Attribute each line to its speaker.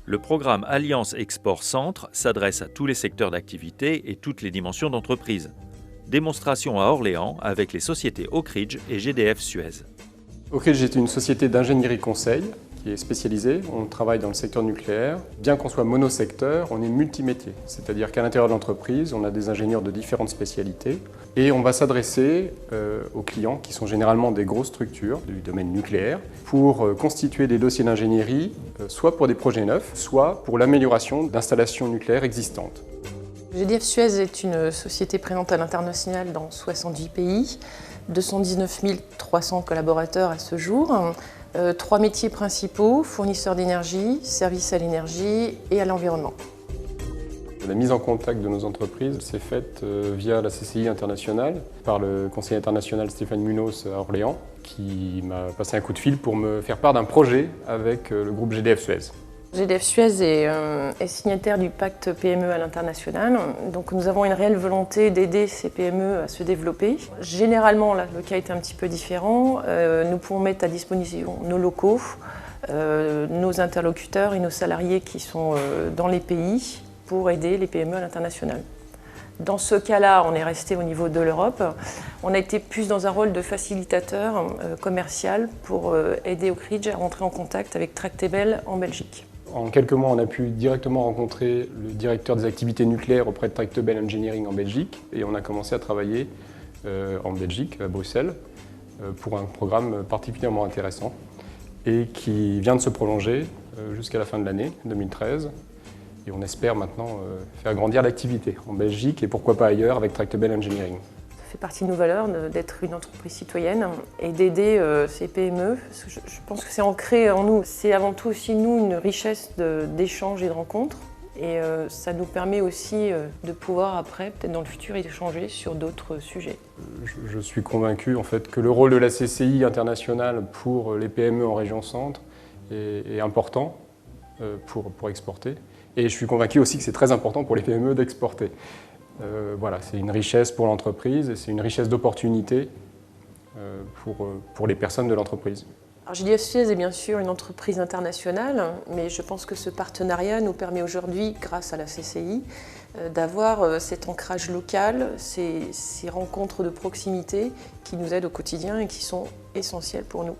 Speaker 1: Le programme Alliance Export Centre s'adresse à tous les secteurs d'activité et toutes les dimensions d'entreprise. Démonstration à Orléans avec les sociétés Oak Ridge et GDF Suez.
Speaker 2: Oak Ridge est une société d'ingénierie conseil qui est spécialisée. On travaille dans le secteur nucléaire. Bien qu'on soit monosecteur, on est multimétier. C'est-à-dire qu'à l'intérieur de l'entreprise, on a des ingénieurs de différentes spécialités et on va s'adresser aux clients qui sont généralement des grosses structures du domaine nucléaire pour constituer des dossiers d'ingénierie, soit pour des projets neufs, soit pour l'amélioration d'installations nucléaires existantes.
Speaker 3: GDF Suez est une société présente à l'international dans 70 pays, 219 300 collaborateurs à ce jour, 3 métiers principaux, fournisseurs d'énergie, services à l'énergie et à l'environnement.
Speaker 2: La mise en contact de nos entreprises s'est faite via la CCI internationale par le conseiller international Stéphane Munoz à Orléans qui m'a passé un coup de fil pour me faire part d'un projet avec le groupe GDF Suez.
Speaker 3: GDF Suez est signataire du pacte PME à l'international, donc nous avons une réelle volonté d'aider ces PME à se développer. Généralement, là, le cas est un petit peu différent. Nous pouvons mettre à disposition nos locaux, nos interlocuteurs et nos salariés qui sont dans les pays pour aider les PME à l'international. Dans ce cas-là, on est resté au niveau de l'Europe. On a été plus dans un rôle de facilitateur commercial pour aider Oak Ridge à rentrer en contact avec Tractebel en Belgique.
Speaker 2: En quelques mois, on a pu directement rencontrer le directeur des activités nucléaires auprès de Tractebel Engineering en Belgique et on a commencé à travailler en Belgique, à Bruxelles, pour un programme particulièrement intéressant et qui vient de se prolonger jusqu'à la fin de l'année 2013. Et on espère maintenant faire grandir l'activité en Belgique et pourquoi pas ailleurs avec Tractebel Engineering.
Speaker 3: Ça fait partie de nos valeurs d'être une entreprise citoyenne et d'aider ces PME. Je pense que c'est ancré en nous. C'est avant tout aussi nous une richesse d'échanges et de rencontres. Et ça nous permet aussi de pouvoir après, peut-être dans le futur, échanger sur d'autres sujets.
Speaker 2: Je suis convaincu en fait que le rôle de la CCI internationale pour les PME en région centre est important pour exporter. Et je suis convaincu aussi que c'est très important pour les PME d'exporter. Voilà, c'est une richesse pour l'entreprise et c'est une richesse d'opportunités pour les personnes de l'entreprise.
Speaker 3: GDF Suez est bien sûr une entreprise internationale, mais je pense que ce partenariat nous permet aujourd'hui, grâce à la CCI, d'avoir cet ancrage local, ces rencontres de proximité qui nous aident au quotidien et qui sont essentielles pour nous.